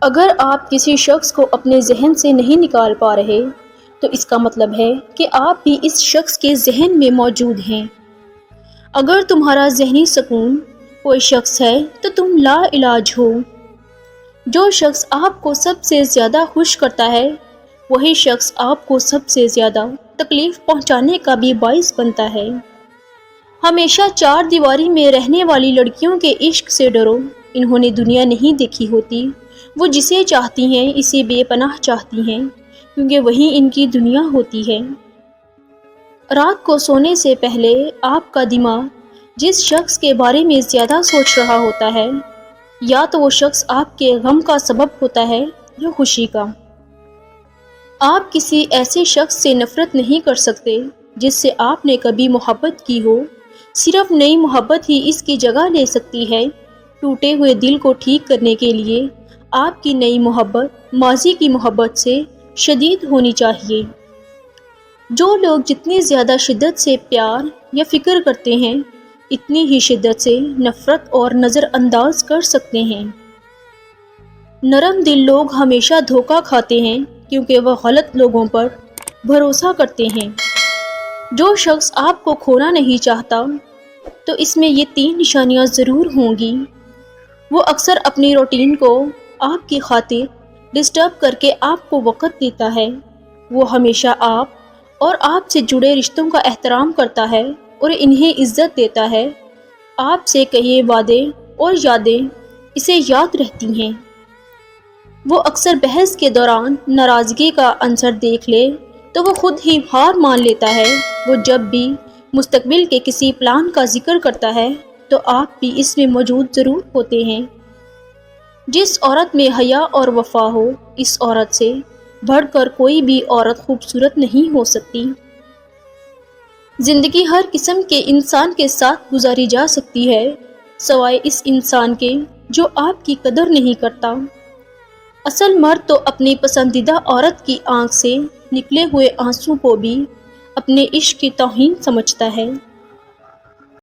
اگر آپ کسی شخص کو اپنے ذہن سے نہیں نکال پا رہے تو اس کا مطلب ہے کہ آپ بھی اس شخص کے ذہن میں موجود ہیں۔ اگر تمہارا ذہنی سکون کوئی شخص ہے تو تم لا علاج ہو۔ جو شخص آپ کو سب سے زیادہ خوش کرتا ہے وہی شخص آپ کو سب سے زیادہ تکلیف پہنچانے کا بھی باعث بنتا ہے۔ ہمیشہ چار دیواری میں رہنے والی لڑکیوں کے عشق سے ڈرو، انہوں نے دنیا نہیں دیکھی ہوتی، وہ جسے چاہتی ہیں اسے بے پناہ چاہتی ہیں کیونکہ وہی ان کی دنیا ہوتی ہے۔ رات کو سونے سے پہلے آپ کا دماغ جس شخص کے بارے میں زیادہ سوچ رہا ہوتا ہے یا تو وہ شخص آپ کے غم کا سبب ہوتا ہے یا خوشی کا۔ آپ کسی ایسے شخص سے نفرت نہیں کر سکتے جس سے آپ نے کبھی محبت کی ہو، صرف نئی محبت ہی اس کی جگہ لے سکتی ہے۔ ٹوٹے ہوئے دل کو ٹھیک کرنے کے لیے آپ کی نئی محبت ماضی کی محبت سے شدید ہونی چاہیے۔ جو لوگ جتنی زیادہ شدت سے پیار یا فکر کرتے ہیں اتنی ہی شدت سے نفرت اور نظر انداز کر سکتے ہیں۔ نرم دل لوگ ہمیشہ دھوکہ کھاتے ہیں کیونکہ وہ غلط لوگوں پر بھروسہ کرتے ہیں۔ جو شخص آپ کو کھونا نہیں چاہتا تو اس میں یہ 3 نشانیاں ضرور ہوں گی۔ وہ اکثر اپنی روٹین کو آپ کی خاطر ڈسٹرب کر کے آپ کو وقت دیتا ہے۔ وہ ہمیشہ آپ اور آپ سے جڑے رشتوں کا احترام کرتا ہے اور انہیں عزت دیتا ہے۔ آپ سے کئے وعدے اور یادیں اسے یاد رہتی ہیں۔ وہ اکثر بحث کے دوران ناراضگی کا عنصر دیکھ لے تو وہ خود ہی ہار مان لیتا ہے۔ وہ جب بھی مستقبل کے کسی پلان کا ذکر کرتا ہے تو آپ بھی اس میں موجود ضرور ہوتے ہیں۔ جس عورت میں حیا اور وفا ہو، اس عورت سے بڑھ کر کوئی بھی عورت خوبصورت نہیں ہو سکتی۔ زندگی ہر قسم کے انسان کے ساتھ گزاری جا سکتی ہے سوائے اس انسان کے جو آپ کی قدر نہیں کرتا۔ اصل مرد تو اپنی پسندیدہ عورت کی آنکھ سے نکلے ہوئے آنسوں کو بھی اپنے عشق کی توہین سمجھتا ہے۔